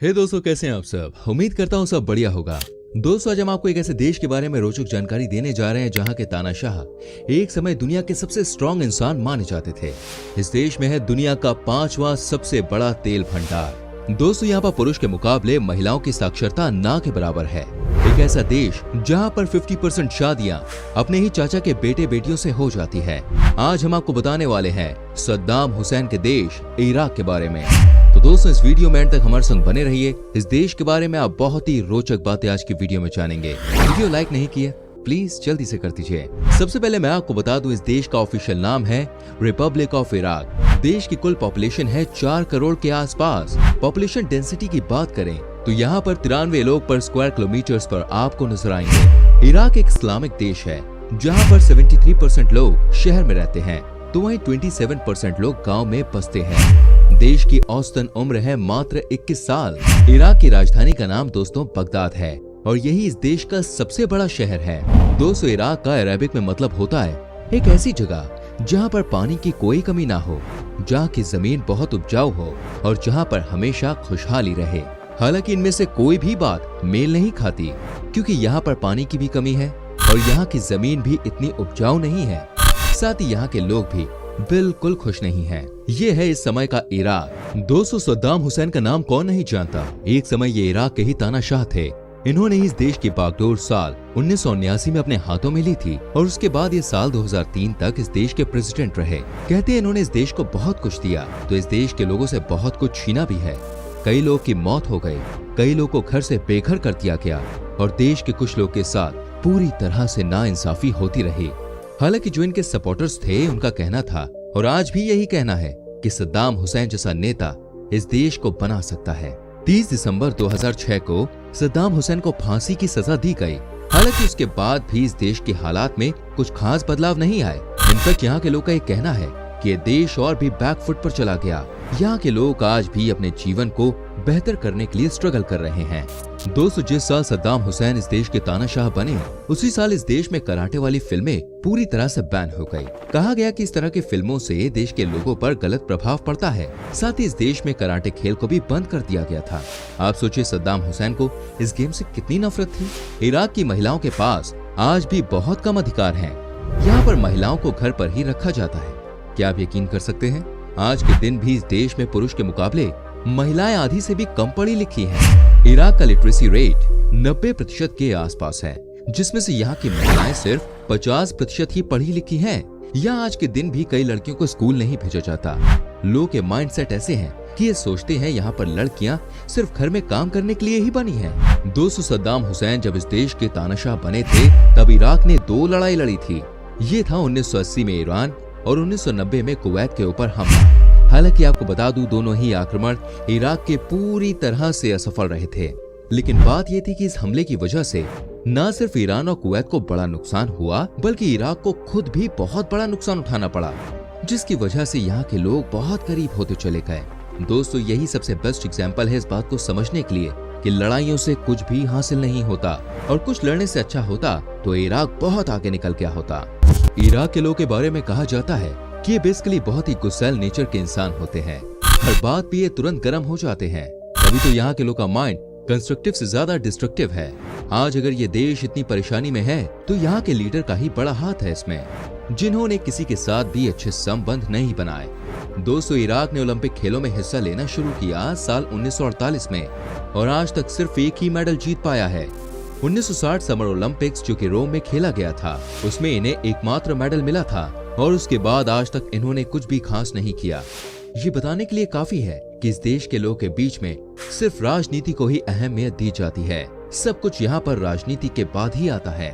हे दोस्तों, कैसे हैं आप सब। उम्मीद करता हूँ सब बढ़िया होगा। दोस्तों, आज हम आपको एक ऐसे देश के बारे में रोचक जानकारी देने जा रहे हैं जहाँ के तानाशाह एक समय दुनिया के सबसे स्ट्रॉन्ग इंसान माने जाते थे। इस देश में है दुनिया का 5वां सबसे बड़ा तेल भंडार। दोस्तों, यहाँ पर पुरुष के मुकाबले महिलाओं की साक्षरता ना के बराबर है। एक ऐसा देश जहाँ पर 50% शादियाँ अपने ही चाचा के बेटे बेटियों से हो जाती है। आज हम आपको बताने वाले हैं सद्दाम हुसैन के देश इराक के बारे में। तो दोस्तों, इस वीडियो में एंड तक हमारे संग बने रहिए। इस देश के बारे में आप बहुत ही रोचक बातें आज की वीडियो में जानेंगे। वीडियो लाइक नहीं किया प्लीज जल्दी से कर दीजिए। सबसे पहले मैं आपको बता दूं, इस देश का ऑफिशियल नाम है रिपब्लिक ऑफ इराक। देश की कुल पॉपुलेशन है 4 करोड़ के आसपास। पॉपुलेशन डेंसिटी की बात करें तो यहाँ पर 93 लोग पर स्क्वायर किलोमीटर्स पर आपको नजर आएंगे। इराक एक इस्लामिक देश है जहाँ पर 73% लोग शहर में रहते हैं तो वहीं 27% लोग गाँव में बसते हैं। देश की औसतन उम्र है मात्र 21 साल। इराक की राजधानी का नाम दोस्तों बगदाद है और यही इस देश का सबसे बड़ा शहर है। दोस्तों, इराक का अरबिक में मतलब होता है एक ऐसी जगह जहाँ पर पानी की कोई कमी ना हो, जहाँ की जमीन बहुत उपजाऊ हो और जहाँ पर हमेशा खुशहाली रहे। हालांकि इनमें से कोई भी बात मेल नहीं खाती, क्योंकि यहाँ पर पानी की भी कमी है और यहाँ की जमीन भी इतनी उपजाऊ नहीं है। साथ ही यहाँ के लोग भी बिल्कुल खुश नहीं हैं। ये है इस समय का इराक। दोस्तों, सद्दाम हुसैन का नाम कौन नहीं जानता। एक समय ये इराक के ही तानाशाह थे। इन्होंने इस देश की बागडोर साल 1979 में अपने हाथों में ली थी और उसके बाद ये साल 2003 तक इस देश के प्रेसिडेंट रहे। कहते हैं इन्होंने इस देश को बहुत कुछ दिया तो इस देश के लोगों से बहुत कुछ छीना भी है। कई लोग की मौत हो गई, कई लोग को घर से बेघर कर दिया गया और देश के कुछ लोग के साथ पूरी तरह से नाइंसाफी होती रही। हालांकि जो इनके सपोर्टर्स थे उनका कहना था और आज भी यही कहना है कि सद्दाम हुसैन जैसा नेता इस देश को बना सकता है। 30 दिसंबर 2006 को सद्दाम हुसैन को फांसी की सजा दी गई। हालांकि उसके बाद भी इस देश के हालात में कुछ खास बदलाव नहीं आए। इनफैक्ट यहाँ के लोग का ये कहना है कि ये देश और भी बैकफुट पर चला गया। यहाँ के लोग आज भी अपने जीवन को बेहतर करने के लिए स्ट्रगल कर रहे हैं। दोस्तों, जिस साल सद्दाम हुसैन इस देश के तानाशाह बने उसी साल इस देश में कराटे वाली फिल्में पूरी तरह से बैन हो गई। कहा गया कि इस तरह की फिल्मों से देश के लोगों पर गलत प्रभाव पड़ता है। साथ ही इस देश में कराटे खेल को भी बंद कर दिया गया था। आप सोचिए सद्दाम हुसैन को इस गेम से कितनी नफरत थी। इराक की महिलाओं के पास आज भी बहुत कम अधिकार हैं। यहाँ पर महिलाओं को घर पर ही रखा जाता है। क्या आप यकीन कर सकते हैं, आज के दिन भी इस देश में पुरुष के मुकाबले महिलाएं आधी से भी कम पढ़ी लिखी हैं। इराक का लिटरेसी रेट 90% के आसपास है, जिसमें से यहाँ की महिलाएं सिर्फ 50% ही पढ़ी लिखी हैं। यहाँ आज के दिन भी कई लड़कियों को स्कूल नहीं भेजा जाता। लोगों के माइंडसेट ऐसे हैं कि ये सोचते हैं यहाँ पर लड़कियाँ सिर्फ घर में काम करने के लिए ही बनी हैं। दोस्तों, सद्दाम हुसैन जब इस देश के तानाशाह बने थे तब इराक ने 2 लड़ाई लड़ी थी। ये था 1980 में ईरान और 1990 में कुवैत के ऊपर हमला। हालांकि आपको बता दूं, दोनों ही आक्रमण इराक के पूरी तरह से असफल रहे थे। लेकिन बात यह थी कि इस हमले की वजह से न सिर्फ ईरान और कुवैत को बड़ा नुकसान हुआ बल्कि इराक को खुद भी बहुत बड़ा नुकसान उठाना पड़ा, जिसकी वजह से यहाँ के लोग बहुत करीब होते चले गए। दोस्तों, यही सबसे बेस्ट एग्जाम्पल है इस बात को समझने के लिए कि लड़ाइयों से कुछ भी हासिल नहीं होता और कुछ लड़ने से अच्छा होता तो इराक बहुत आगे निकल गया होता। इराक के लोगों के बारे में कहा जाता है कि ये बेसिकली बहुत ही गुस्सैल नेचर के इंसान होते हैं। हर बात पे ये तुरंत गर्म हो जाते हैं। तभी तो यहाँ के लोगों का माइंड कंस्ट्रक्टिव से ज्यादा डिस्ट्रक्टिव है। आज अगर ये देश इतनी परेशानी में है तो यहाँ के लीडर का ही बड़ा हाथ है इसमें, जिन्होंने किसी के साथ भी अच्छे संबंध नहीं बनाए। दोस्तों, इराक ने ओलंपिक खेलों में हिस्सा लेना शुरू किया साल 1948 में और आज तक सिर्फ एक ही मेडल जीत पाया है। 1960 समर ओलंपिक्स जो कि रोम में खेला गया था, उसमें इन्हें एकमात्र मेडल मिला था और उसके बाद आज तक इन्होंने कुछ भी खास नहीं किया। ये बताने के लिए काफी है कि इस देश के लोगों के बीच में सिर्फ राजनीति को ही अहमियत दी जाती है। सब कुछ यहाँ पर राजनीति के बाद ही आता है।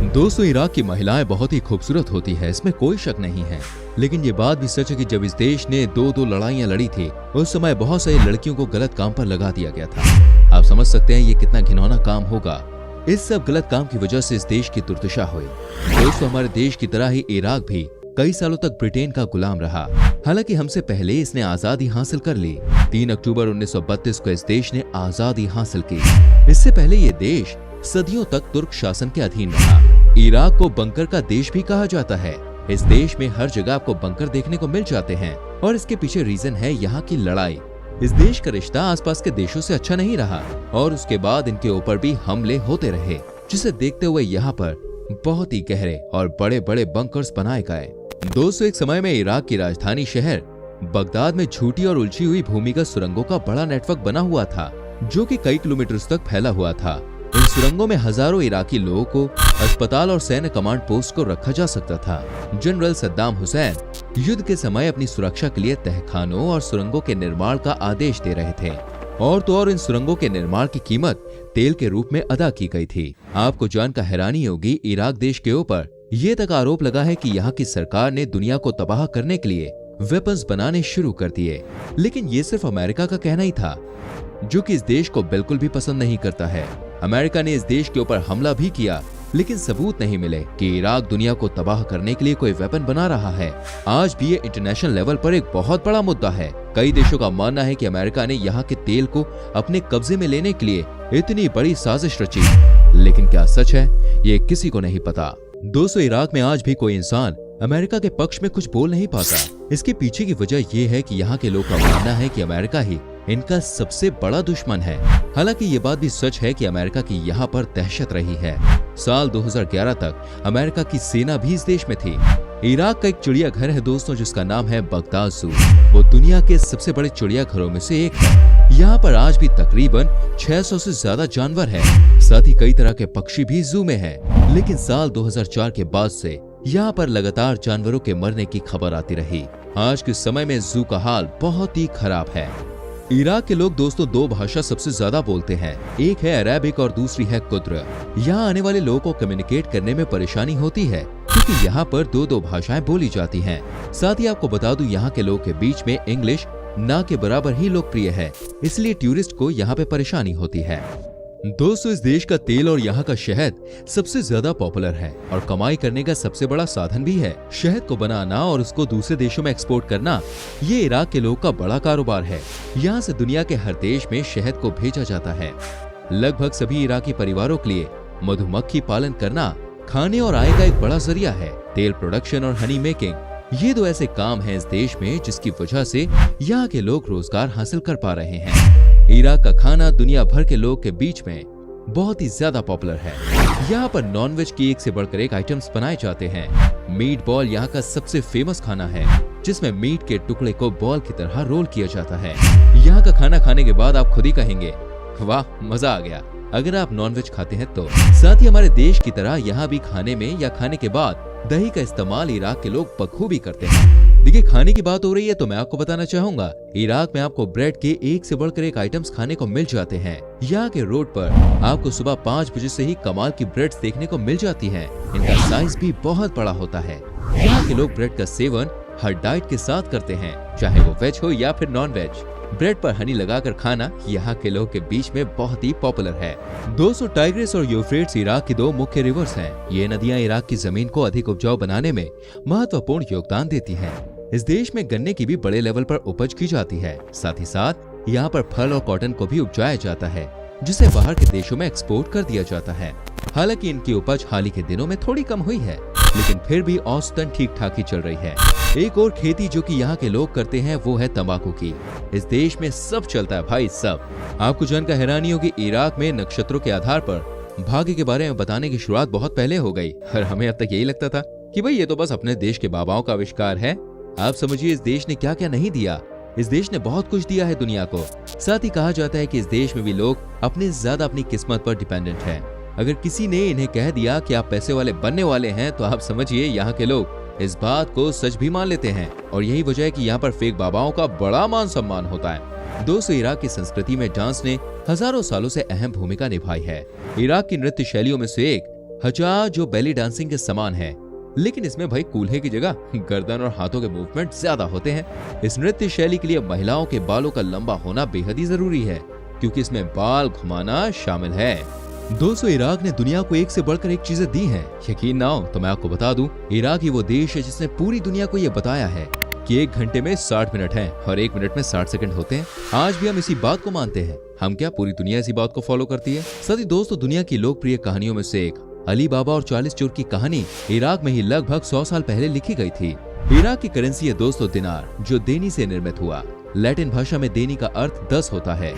दोस्तों, इराक की महिलाएं बहुत ही खूबसूरत होती है, इसमें कोई शक नहीं है। लेकिन ये बात भी सच है कि जब इस देश ने 2 लड़ाइयां लड़ी थी उस समय बहुत सारी लड़कियों को गलत काम पर लगा दिया गया था। आप समझ सकते हैं ये कितना घिनौना काम होगा। इस सब गलत काम की वजह से इस देश की दुर्दशा हुई। दोस्तों, हमारे देश की तरह ही इराक भी कई सालों तक ब्रिटेन का गुलाम रहा। हालांकि हमसे पहले इसने आजादी हासिल कर ली। 3 अक्टूबर 1932 को इस देश ने आजादी हासिल की। इससे पहले ये देश सदियों तक तुर्क शासन के अधीन रहा। इराक को बंकर का देश भी कहा जाता है। इस देश में हर जगह आपको बंकर देखने को मिल जाते हैं और इसके पीछे रीजन है यहाँ की लड़ाई। इस देश का रिश्ता आसपास के देशों से अच्छा नहीं रहा और उसके बाद इनके ऊपर भी हमले होते रहे, जिसे देखते हुए यहाँ पर बहुत ही गहरे और बड़े बड़े बंकर्स बनाए गए। दोस्तों, एक समय में इराक की राजधानी शहर बगदाद में झूठी और उलझी हुई भूमिगत सुरंगों का बड़ा नेटवर्क बना हुआ था, जो कि कई किलोमीटर तक फैला हुआ था। इन सुरंगों में हजारों इराकी लोगों को अस्पताल और सैन्य कमांड पोस्ट को रखा जा सकता था। जनरल सद्दाम हुसैन युद्ध के समय अपनी सुरक्षा के लिए तहखानों और सुरंगों के निर्माण का आदेश दे रहे थे, और तो और इन सुरंगों के निर्माण की कीमत तेल के रूप में अदा की गई थी। आपको जानकर हैरानी होगी, इराक देश के ऊपर ये तक आरोप लगा है कि यहाँ की सरकार ने दुनिया को तबाह करने के लिए वेपन्स बनाने शुरू कर दिए। लेकिन ये सिर्फ अमेरिका का कहना ही था, जो कि इस देश को बिल्कुल भी पसंद नहीं करता है। अमेरिका ने इस देश के ऊपर हमला भी किया, लेकिन सबूत नहीं मिले कि इराक दुनिया को तबाह करने के लिए कोई वेपन बना रहा है। आज भी ये इंटरनेशनल लेवल पर एक बहुत बड़ा मुद्दा है। कई देशों का मानना है कि अमेरिका ने यहाँ के तेल को अपने कब्जे में लेने के लिए इतनी बड़ी साजिश रची, लेकिन क्या सच है ये किसी को नहीं पता। दोस्तों, इराक में आज भी कोई इंसान अमेरिका के पक्ष में कुछ बोल नहीं पाता। इसके पीछे की वजह ये है कि यहाँ के लोग का मानना है कि अमेरिका ही इनका सबसे बड़ा दुश्मन है। हालांकि ये बात भी सच है कि अमेरिका की यहाँ पर दहशत रही है। साल 2011 तक अमेरिका की सेना भी इस देश में थी। इराक का एक चिड़ियाघर है दोस्तों, जिसका नाम है बगदाद जू। वो दुनिया के सबसे बड़े चिड़ियाघरों में से एक है। यहाँ पर आज भी तकरीबन 600 से ज्यादा जानवर हैं। साथ ही कई तरह के पक्षी भी जू में हैं। लेकिन साल 2004 के बाद से यहाँ पर लगातार जानवरों के मरने की खबर आती रही। आज के समय में जू का हाल बहुत ही खराब है। इराक के लोग दोस्तों दो भाषा सबसे ज्यादा बोलते हैं, एक है अरेबिक और दूसरी है कुर्द। यहाँ आने वाले लोगों को कम्युनिकेट करने में परेशानी होती है, क्योंकि यहाँ पर दो भाषाएं बोली जाती हैं। साथ ही आपको बता दूं, यहाँ के लोगों के बीच में इंग्लिश ना के बराबर ही लोकप्रिय है, इसलिए टूरिस्ट को यहाँ पे परेशानी होती है। दोस्तों, इस देश का तेल और यहाँ का शहद सबसे ज्यादा पॉपुलर है और कमाई करने का सबसे बड़ा साधन भी है। शहद को बनाना और उसको दूसरे देशों में एक्सपोर्ट करना, ये इराक के लोग का बड़ा कारोबार है। यहाँ से दुनिया के हर देश में शहद को भेजा जाता है। लगभग सभी इराकी परिवारों के लिए मधुमक्खी पालन करना खाने और आय का एक बड़ा जरिया है। तेल प्रोडक्शन और हनी मेकिंग, ये दो ऐसे काम हैं इस देश में जिसकी वजह से यहाँ के लोग रोजगार हासिल कर पा रहे हैं। इराक का खाना दुनिया भर के लोग के बीच में बहुत ही ज्यादा पॉपुलर है। यहाँ पर नॉनवेज की एक से बढ़कर एक आइटम्स बनाए जाते हैं। मीट बॉल यहाँ का सबसे फेमस खाना है, जिसमें मीट के टुकड़े को बॉल की तरह रोल किया जाता है। यहाँ का खाना खाने के बाद आप खुद ही कहेंगे, वाह मजा आ गया, अगर आप नॉनवेज खाते हैं तो। साथ ही हमारे देश की तरह यहाँ भी खाने में या खाने के बाद दही का इस्तेमाल इराक के लोग बखूबी करते हैं। देखिए, खाने की बात हो रही है तो मैं आपको बताना चाहूंगा, इराक में आपको ब्रेड के एक से बढ़कर एक आइटम्स खाने को मिल जाते हैं। यहाँ के रोड पर आपको सुबह 5 बजे से ही कमाल की ब्रेड्स देखने को मिल जाती हैं। इनका साइज भी बहुत बड़ा होता है। यहाँ के लोग ब्रेड का सेवन हर डाइट के साथ करते हैं, चाहे वो वेज हो या फिर नॉन वेज। ब्रेड पर हनी लगाकर खाना यहाँ के लोग के बीच में बहुत ही पॉपुलर है। दोस्तों, टाइग्रिस और यूफ्रेट्स इराक की दो मुख्य रिवर्स हैं। ये नदियां इराक की जमीन को अधिक उपजाऊ बनाने में महत्वपूर्ण योगदान देती हैं। इस देश में गन्ने की भी बड़े लेवल पर उपज की जाती है। साथ ही साथ यहाँ पर फल और कॉटन को भी उपजाया जाता है, जिसे बाहर के देशों में एक्सपोर्ट कर दिया जाता है। हालांकि इनकी उपज हाल ही के दिनों में थोड़ी कम हुई है, लेकिन फिर भी औसतन ठीक ठाक ही चल रही है। एक और खेती जो कि यहाँ के लोग करते हैं वो है तंबाकू की। इस देश में सब चलता है भाई, सब। आपको जानकर हैरानी होगी, इराक में नक्षत्रों के आधार पर भाग्य के बारे में बताने की शुरुआत बहुत पहले हो गई, और हमें अब तक यही लगता था कि भाई ये तो बस अपने देश के बाबाओं का आविष्कार है। आप समझिए इस देश ने क्या क्या नहीं दिया। इस देश ने बहुत कुछ दिया है दुनिया को। साथ ही कहा जाता है कि इस देश में भी लोग अपने ज्यादा अपनी किस्मत पर डिपेंडेंट हैं। अगर किसी ने इन्हें कह दिया कि आप पैसे वाले बनने वाले हैं, तो आप समझिए यहाँ के लोग इस बात को सच भी मान लेते हैं। और यही वजह है कि यहाँ पर फेक बाबाओं का बड़ा मान सम्मान होता है। दोस्तों, इराक की संस्कृति में डांस ने हजारों सालों से अहम भूमिका निभाई है। इराक की नृत्य शैलियों में से एक हजा जो बेली डांसिंग के समान है, लेकिन इसमें भाई कूल्हे की जगह गर्दन और हाथों के मूवमेंट ज्यादा होते हैं। इस नृत्य शैली के लिए महिलाओं के बालों का लंबा होना बेहद ही जरूरी है, क्योंकि इसमें बाल घुमाना शामिल है। दोस्तों, इराक ने दुनिया को एक से बढ़कर एक चीजें दी हैं। यकीन ना हो तो मैं आपको बता दूं, इराक ही वो देश है जिसने पूरी दुनिया को ये बताया है कि 1 घंटे में 60 मिनट हैं और 1 मिनट में 60 सेकंड होते हैं। आज भी हम इसी बात को मानते हैं। हम क्या, पूरी दुनिया इसी बात को फॉलो करती है। साथ ही दोस्तों, दुनिया की लोकप्रिय कहानियों में से एक अली बाबा और 40 चोर की कहानी इराक में ही लगभग 100 साल पहले लिखी गई थी। इराक की करेंसी है 200 दिनार, जो देनी से निर्मित हुआ। लैटिन भाषा में देनी का अर्थ 10 होता है।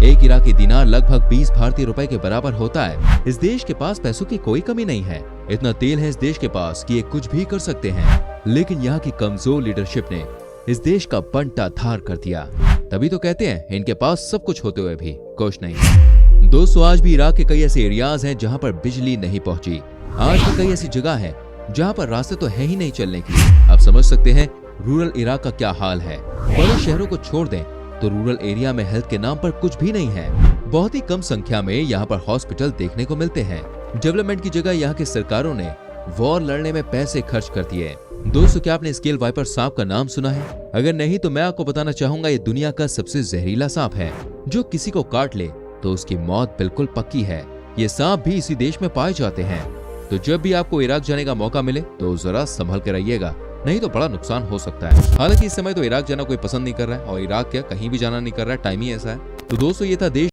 एक इराकी दिनार लगभग 20 भारतीय रुपए के बराबर होता है। इस देश के पास पैसों की कोई कमी नहीं है। इतना तेल है इस देश के पास कि ये कुछ भी कर सकते हैं, लेकिन यहाँ की कमजोर लीडरशिप ने इस देश का बंटा धार कर दिया। तभी तो कहते हैं इनके पास सब कुछ होते हुए भी कुछ नहीं। दोस्तों, आज भी इराक के कई ऐसे एरियाज हैं जहाँ पर बिजली नहीं पहुँची। आज भी कई ऐसी जगह है जहाँ पर रास्ते तो है ही नहीं चलने के लिए। आप समझ सकते हैं रूरल इराक का क्या हाल है। बड़े शहरों को छोड़ दें तो रूरल एरिया में हेल्थ के नाम पर कुछ भी नहीं है। बहुत ही कम संख्या में यहाँ पर हॉस्पिटल देखने को मिलते हैं। डेवलपमेंट की जगह यहाँ की सरकारों ने वॉर लड़ने में पैसे खर्च कर दिए। दोस्तों, क्या आपने स्केल वाइपर सांप का नाम सुना है? अगर नहीं तो मैं आपको बताना चाहूंगा, ये दुनिया का सबसे जहरीला सांप है। जो किसी को काट ले तो उसकी मौत बिल्कुल पक्की है। ये सांप भी इसी देश में पाए जाते हैं। तो जब भी आपको इराक जाने का मौका मिले तो जरा संभल कर रहिएगा, नहीं तो बड़ा नुकसान हो सकता है। हालांकि इस समय तो इराक जाना कोई पसंद नहीं कर रहा है, और इराक क्या कहीं भी जाना नहीं कर रहा है, टाइम ही ऐसा है। तो दोस्तों, ये था देश